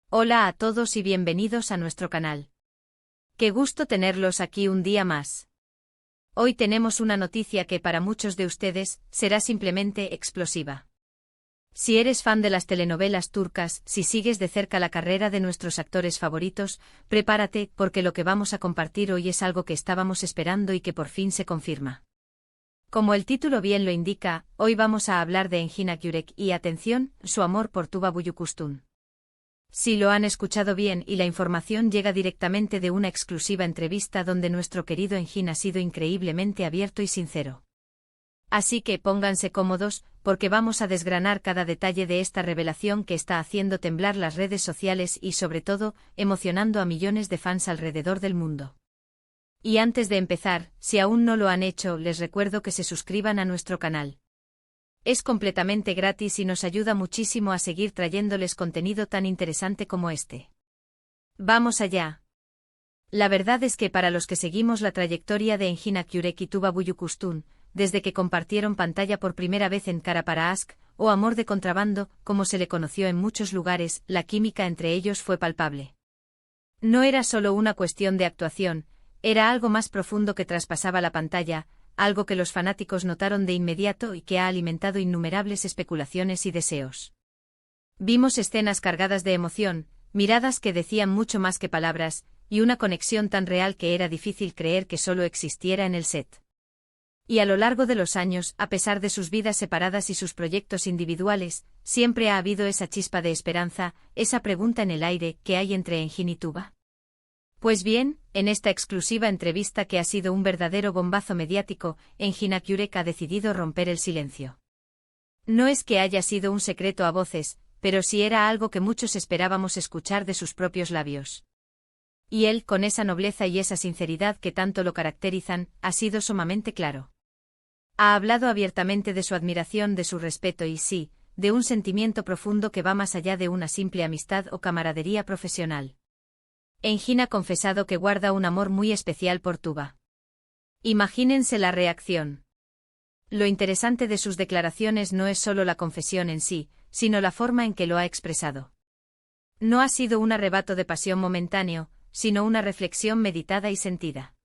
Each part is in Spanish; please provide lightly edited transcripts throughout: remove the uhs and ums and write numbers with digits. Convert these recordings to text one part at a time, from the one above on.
Hola a todos y bienvenidos a nuestro canal. Qué gusto tenerlos aquí un día más. Hoy tenemos una noticia que para muchos de ustedes será simplemente explosiva. Si eres fan de las telenovelas turcas, si sigues de cerca la carrera de nuestros actores favoritos, prepárate porque lo que vamos a compartir hoy es algo que estábamos esperando y que por fin se confirma. Como el título bien lo indica, hoy vamos a hablar de Engin Akyürek y, atención, su amor por Tuba Büyüküstün. Sí, lo han escuchado bien y la información llega directamente de una exclusiva entrevista donde nuestro querido Engin ha sido increíblemente abierto y sincero. Así que pónganse cómodos, porque vamos a desgranar cada detalle de esta revelación que está haciendo temblar las redes sociales y sobre todo, emocionando a millones de fans alrededor del mundo. Y antes de empezar, si aún no lo han hecho, les recuerdo que se suscriban a nuestro canal. Es completamente gratis y nos ayuda muchísimo a seguir trayéndoles contenido tan interesante como este. ¡Vamos allá! La verdad es que para los que seguimos la trayectoria de Engin Akyürek y Tuba Büyüküstün, desde que compartieron pantalla por primera vez en Kara para Aşk, o Amor de contrabando, como se le conoció en muchos lugares, la química entre ellos fue palpable. No era solo una cuestión de actuación, era algo más profundo que traspasaba la pantalla, algo que los fanáticos notaron de inmediato y que ha alimentado innumerables especulaciones y deseos. Vimos escenas cargadas de emoción, miradas que decían mucho más que palabras, y una conexión tan real que era difícil creer que solo existiera en el set. Y a lo largo de los años, a pesar de sus vidas separadas y sus proyectos individuales, siempre ha habido esa chispa de esperanza, esa pregunta en el aire, ¿qué hay entre Engin y Tuba? Pues bien, en esta exclusiva entrevista que ha sido un verdadero bombazo mediático, Engin Akyürek ha decidido romper el silencio. No es que haya sido un secreto a voces, pero sí era algo que muchos esperábamos escuchar de sus propios labios. Y él, con esa nobleza y esa sinceridad que tanto lo caracterizan, ha sido sumamente claro. Ha hablado abiertamente de su admiración, de su respeto y sí, de un sentimiento profundo que va más allá de una simple amistad o camaradería profesional. Engin ha confesado que guarda un amor muy especial por Tuba. Imagínense la reacción. Lo interesante de sus declaraciones no es solo la confesión en sí, sino la forma en que lo ha expresado. No ha sido un arrebato de pasión momentáneo, sino una reflexión meditada y sentida.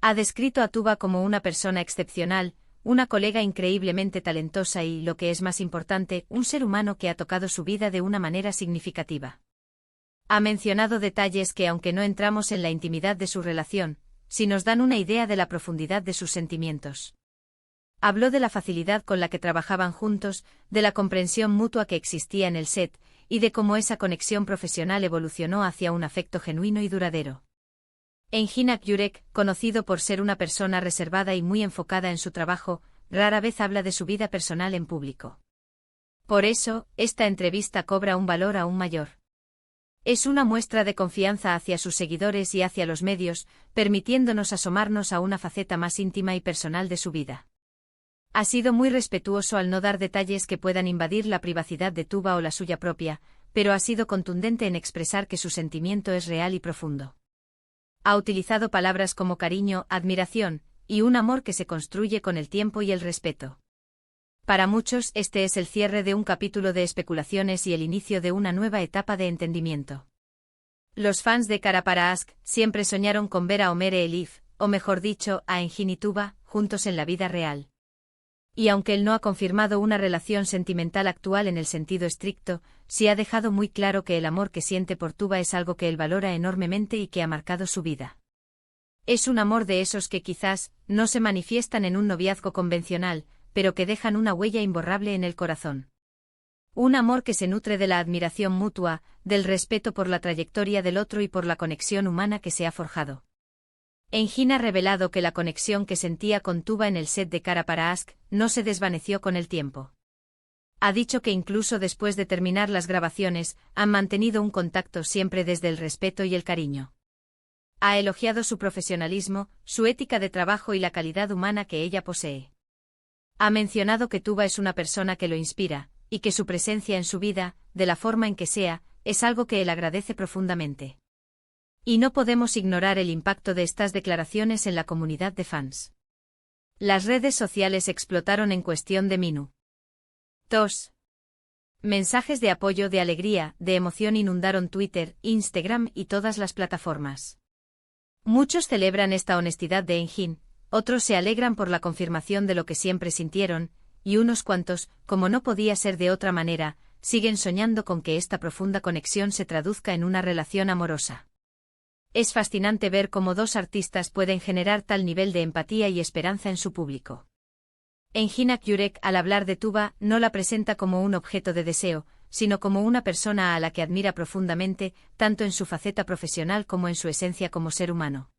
Ha descrito a Tuba como una persona excepcional, una colega increíblemente talentosa y, lo que es más importante, un ser humano que ha tocado su vida de una manera significativa. Ha mencionado detalles que, aunque no entramos en la intimidad de su relación, sí nos dan una idea de la profundidad de sus sentimientos. Habló de la facilidad con la que trabajaban juntos, de la comprensión mutua que existía en el set, y de cómo esa conexión profesional evolucionó hacia un afecto genuino y duradero. Engin Akyürek, conocido por ser una persona reservada y muy enfocada en su trabajo, rara vez habla de su vida personal en público. Por eso, esta entrevista cobra un valor aún mayor. Es una muestra de confianza hacia sus seguidores y hacia los medios, permitiéndonos asomarnos a una faceta más íntima y personal de su vida. Ha sido muy respetuoso al no dar detalles que puedan invadir la privacidad de Tuba o la suya propia, pero ha sido contundente en expresar que su sentimiento es real y profundo. Ha utilizado palabras como cariño, admiración, y un amor que se construye con el tiempo y el respeto. Para muchos, este es el cierre de un capítulo de especulaciones y el inicio de una nueva etapa de entendimiento. Los fans de Kara para Aşk siempre soñaron con ver a Ömer Elif, o mejor dicho, a Engin y Tuba, juntos en la vida real. Y aunque él no ha confirmado una relación sentimental actual en el sentido estricto, sí ha dejado muy claro que el amor que siente por Tuba es algo que él valora enormemente y que ha marcado su vida. Es un amor de esos que quizás no se manifiestan en un noviazgo convencional, pero que dejan una huella imborrable en el corazón. Un amor que se nutre de la admiración mutua, del respeto por la trayectoria del otro y por la conexión humana que se ha forjado. Engin ha revelado que la conexión que sentía con Tuba en el set de Kara para Aşk no se desvaneció con el tiempo. Ha dicho que incluso después de terminar las grabaciones, han mantenido un contacto siempre desde el respeto y el cariño. Ha elogiado su profesionalismo, su ética de trabajo y la calidad humana que ella posee. Ha mencionado que Tuba es una persona que lo inspira, y que su presencia en su vida, de la forma en que sea, es algo que él agradece profundamente. Y no podemos ignorar el impacto de estas declaraciones en la comunidad de fans. Las redes sociales explotaron en cuestión de minutos. Mensajes de apoyo, de alegría, de emoción inundaron Twitter, Instagram y todas las plataformas. Muchos celebran esta honestidad de Eunjin, otros se alegran por la confirmación de lo que siempre sintieron, y unos cuantos, como no podía ser de otra manera, siguen soñando con que esta profunda conexión se traduzca en una relación amorosa. Es fascinante ver cómo dos artistas pueden generar tal nivel de empatía y esperanza en su público. Eunjin Hakyurek, al hablar de Tuba, no la presenta como un objeto de deseo, sino como una persona a la que admira profundamente, tanto en su faceta profesional como en su esencia como ser humano.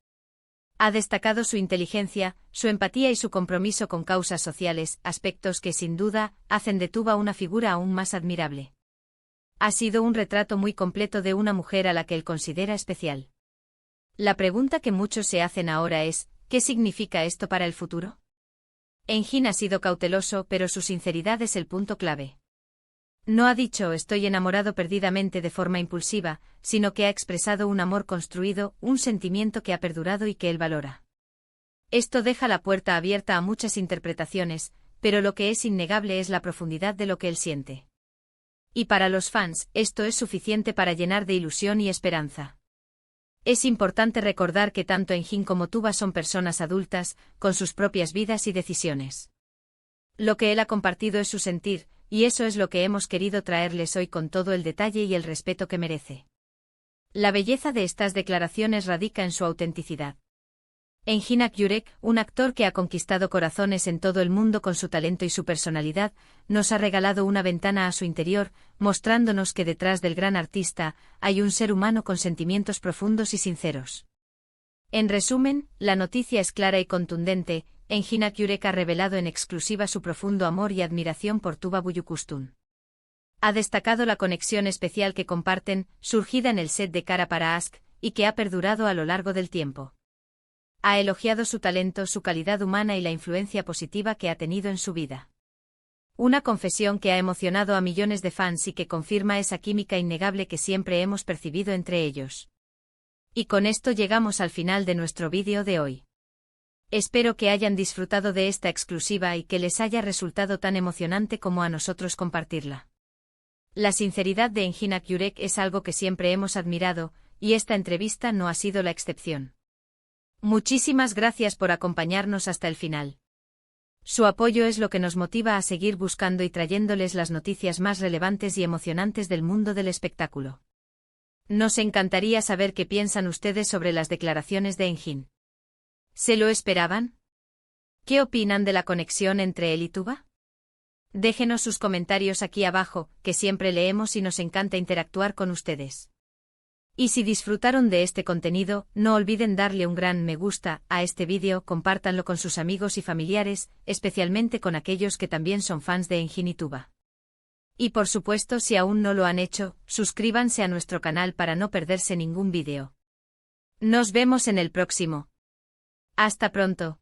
Ha destacado su inteligencia, su empatía y su compromiso con causas sociales, aspectos que sin duda hacen de Tuba una figura aún más admirable. Ha sido un retrato muy completo de una mujer a la que él considera especial. La pregunta que muchos se hacen ahora es, ¿qué significa esto para el futuro? Eunjin ha sido cauteloso, pero su sinceridad es el punto clave. No ha dicho estoy enamorado perdidamente de forma impulsiva, sino que ha expresado un amor construido, un sentimiento que ha perdurado y que él valora. Esto deja la puerta abierta a muchas interpretaciones, pero lo que es innegable es la profundidad de lo que él siente. Y para los fans, esto es suficiente para llenar de ilusión y esperanza. Es importante recordar que tanto Eunjin como Tuba son personas adultas, con sus propias vidas y decisiones. Lo que él ha compartido es su sentir, y eso es lo que hemos querido traerles hoy con todo el detalle y el respeto que merece. La belleza de estas declaraciones radica en su autenticidad. Eunjin Hakyurek, un actor que ha conquistado corazones en todo el mundo con su talento y su personalidad, nos ha regalado una ventana a su interior, mostrándonos que detrás del gran artista hay un ser humano con sentimientos profundos y sinceros. En resumen, la noticia es clara y contundente. Eunjin Hakyurek ha revelado en exclusiva su profundo amor y admiración por Tuba Büyüküstün. Ha destacado la conexión especial que comparten, surgida en el set de Cara para Ask, y que ha perdurado a lo largo del tiempo. Ha elogiado su talento, su calidad humana y la influencia positiva que ha tenido en su vida. Una confesión que ha emocionado a millones de fans y que confirma esa química innegable que siempre hemos percibido entre ellos. Y con esto llegamos al final de nuestro vídeo de hoy. Espero que hayan disfrutado de esta exclusiva y que les haya resultado tan emocionante como a nosotros compartirla. La sinceridad de Eunjin Hakyurek es algo que siempre hemos admirado, y esta entrevista no ha sido la excepción. Muchísimas gracias por acompañarnos hasta el final. Su apoyo es lo que nos motiva a seguir buscando y trayéndoles las noticias más relevantes y emocionantes del mundo del espectáculo. Nos encantaría saber qué piensan ustedes sobre las declaraciones de Eunjin. ¿Se lo esperaban? ¿Qué opinan de la conexión entre él y Tuba? Déjenos sus comentarios aquí abajo, que siempre leemos y nos encanta interactuar con ustedes. Y si disfrutaron de este contenido, no olviden darle un gran me gusta a este vídeo, compártanlo con sus amigos y familiares, especialmente con aquellos que también son fans de Eunjin y Tuba. Y por supuesto, si aún no lo han hecho, suscríbanse a nuestro canal para no perderse ningún vídeo. Nos vemos en el próximo. Hasta pronto.